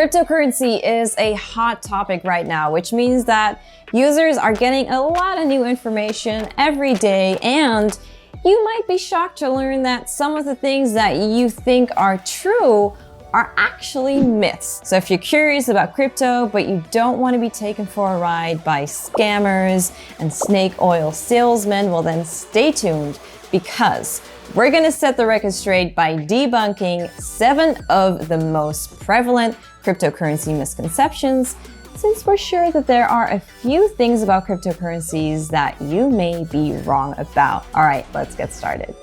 Cryptocurrency is a hot topic right now, which means that users are getting a lot of new information every day, and you might be shocked to learn that some of the things that you think are true are actually myths. So if you're curious about crypto, but you don't want to be taken for a ride by scammers and snake oil salesmen, well then stay tuned, because we're gonna set the record straight by debunking 7 of the most prevalent cryptocurrency misconceptions, since we're sure that there are a few things about cryptocurrencies that you may be wrong about. All right, let's get started.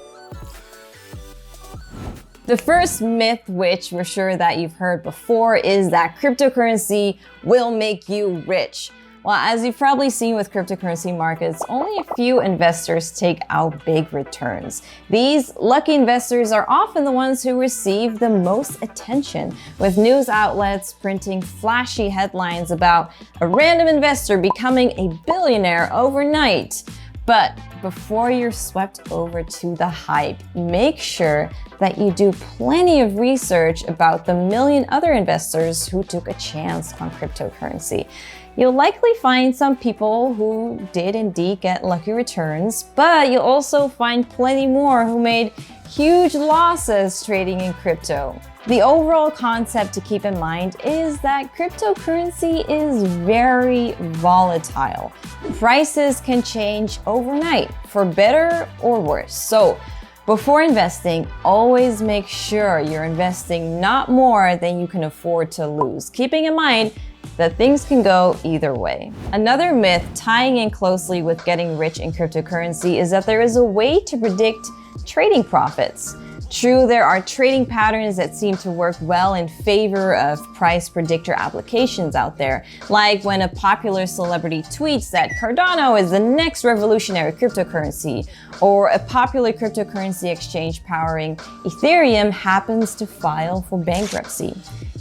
The first myth, which we're sure that you've heard before, is that cryptocurrency will make you rich. Well, as you've probably seen with cryptocurrency markets, only a few investors take out big returns. These lucky investors are often the ones who receive the most attention, with news outlets printing flashy headlines about a random investor becoming a billionaire overnight. But before you're swept over to the hype, make sure that you do plenty of research about the million other investors who took a chance on cryptocurrency. You'll likely find some people who did indeed get lucky returns, but you'll also find plenty more who made huge losses trading in crypto. The overall concept to keep in mind is that cryptocurrency is very volatile. Prices can change overnight, for better or worse. So before investing, always make sure you're investing not more than you can afford to lose, keeping in mind that things can go either way. Another myth tying in closely with getting rich in cryptocurrency is that there is a way to predict trading profits. True, there are trading patterns that seem to work well in favor of price predictor applications out there, like when a popular celebrity tweets that Cardano is the next revolutionary cryptocurrency, or a popular cryptocurrency exchange powering Ethereum happens to file for bankruptcy.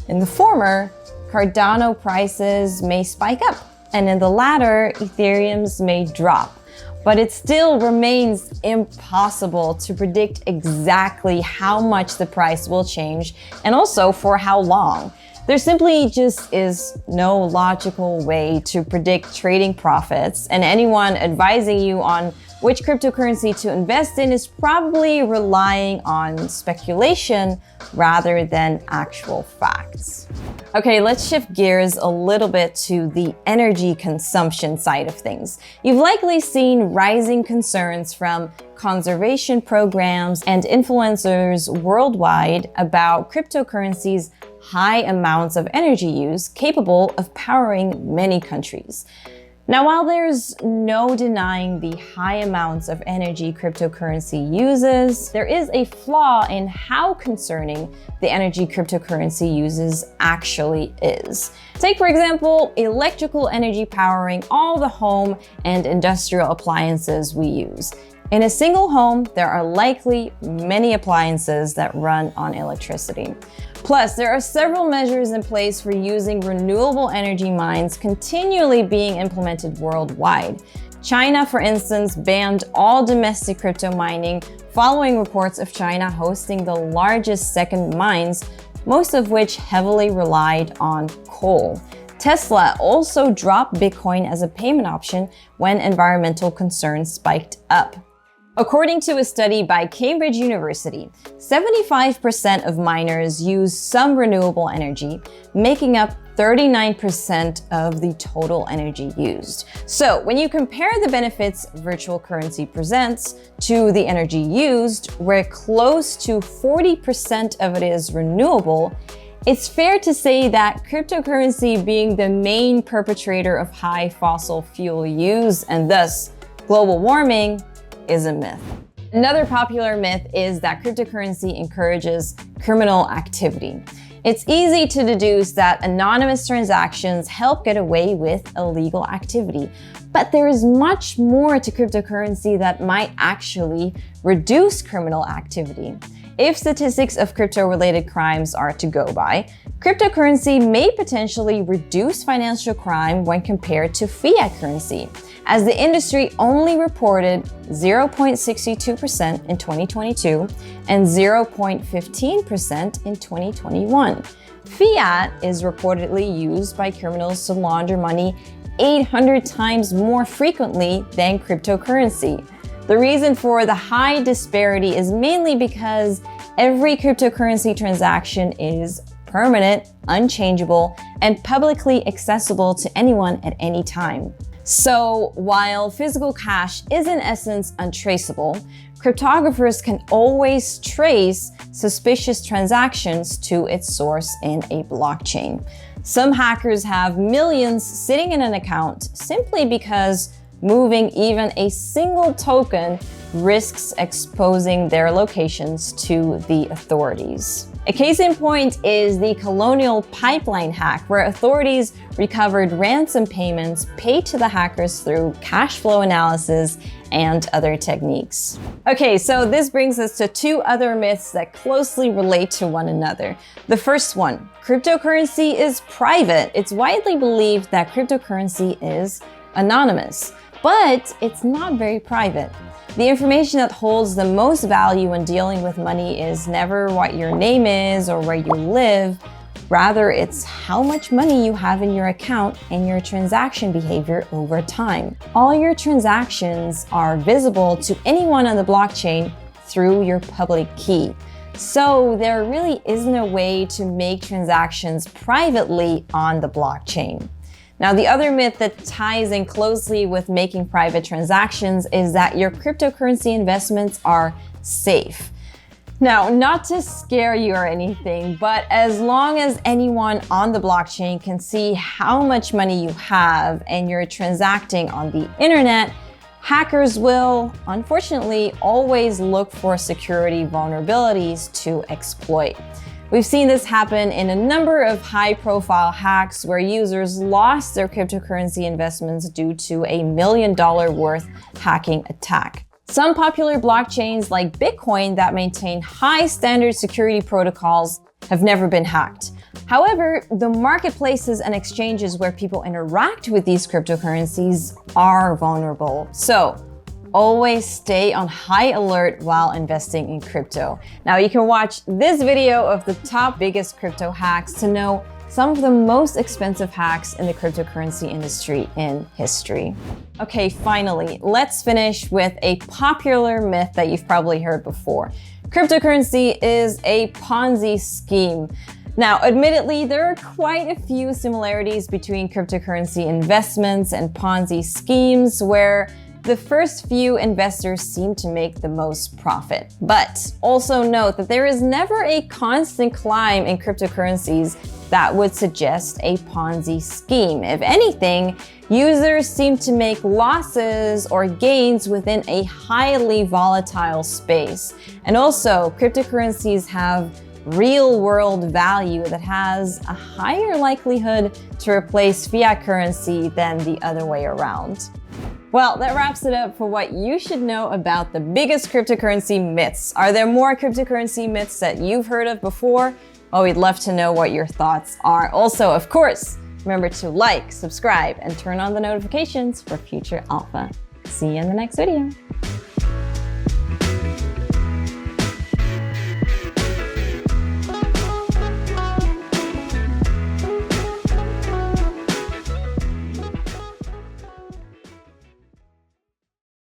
In the former, Cardano prices may spike up, and in the latter, Ethereum's may drop. But it still remains impossible to predict exactly how much the price will change, and also for how long. There simply just is no logical way to predict trading profits, and anyone advising you on which cryptocurrency to invest in is probably relying on speculation rather than actual facts. Okay, let's shift gears a little bit to the energy consumption side of things. You've likely seen rising concerns from conservation programs and influencers worldwide about cryptocurrency's high amounts of energy use capable of powering many countries. Now, while there's no denying the high amounts of energy cryptocurrency uses, there is a flaw in how concerning the energy cryptocurrency uses actually is. Take, for example, electrical energy powering all the home and industrial appliances we use. In a single home, there are likely many appliances that run on electricity. Plus, there are several measures in place for using renewable energy mines continually being implemented worldwide. China, for instance, banned all domestic crypto mining following reports of China hosting the largest second mines, most of which heavily relied on coal. Tesla also dropped Bitcoin as a payment option when environmental concerns spiked up. According to a study by Cambridge University, 75% of miners use some renewable energy, making up 39% of the total energy used. So when you compare the benefits virtual currency presents to the energy used, where close to 40% of it is renewable, it's fair to say that cryptocurrency, being the main perpetrator of high fossil fuel use and thus global warming, is a myth. Another popular myth is that cryptocurrency encourages criminal activity. It's easy to deduce that anonymous transactions help get away with illegal activity, but there is much more to cryptocurrency that might actually reduce criminal activity. If statistics of crypto-related crimes are to go by, cryptocurrency may potentially reduce financial crime when compared to fiat currency, as the industry only reported 0.62% in 2022 and 0.15% in 2021. Fiat is reportedly used by criminals to launder money 800 times more frequently than cryptocurrency. The reason for the high disparity is mainly because every cryptocurrency transaction is permanent, unchangeable, and publicly accessible to anyone at any time. So while physical cash is in essence untraceable, cryptographers can always trace suspicious transactions to its source in a blockchain. Some hackers have millions sitting in an account simply because moving even a single token risks exposing their locations to the authorities. A case in point is the Colonial Pipeline hack, where authorities recovered ransom payments paid to the hackers through cash flow analysis and other techniques. Okay, so this brings us to two other myths that closely relate to one another. The first one, cryptocurrency is private. It's widely believed that cryptocurrency is anonymous, but it's not very private. The information that holds the most value when dealing with money is never what your name is or where you live. Rather, it's how much money you have in your account and your transaction behavior over time. All your transactions are visible to anyone on the blockchain through your public key. So there really isn't a way to make transactions privately on the blockchain. Now, the other myth that ties in closely with making private transactions is that your cryptocurrency investments are safe. Now, not to scare you or anything, but as long as anyone on the blockchain can see how much money you have and you're transacting on the internet, hackers will, unfortunately, always look for security vulnerabilities to exploit. We've seen this happen in a number of high-profile hacks where users lost their cryptocurrency investments due to a $1 million worth hacking attack. Some popular blockchains like Bitcoin that maintain high standard security protocols have never been hacked. However, the marketplaces and exchanges where people interact with these cryptocurrencies are vulnerable. So always stay on high alert while investing in crypto. Now, you can watch this video of the top biggest crypto hacks to know some of the most expensive hacks in the cryptocurrency industry in history. Okay, finally, let's finish with a popular myth that you've probably heard before. Cryptocurrency is a Ponzi scheme. Now, admittedly, there are quite a few similarities between cryptocurrency investments and Ponzi schemes, where the first few investors seem to make the most profit. But also note that there is never a constant climb in cryptocurrencies that would suggest a Ponzi scheme. If anything, users seem to make losses or gains within a highly volatile space. And also, cryptocurrencies have real-world value that has a higher likelihood to replace fiat currency than the other way around. Well, that wraps it up for what you should know about the biggest cryptocurrency myths. Are there more cryptocurrency myths that you've heard of before? Oh, we'd love to know what your thoughts are. Also, of course, remember to like, subscribe, and turn on the notifications for future alpha. See you in the next video.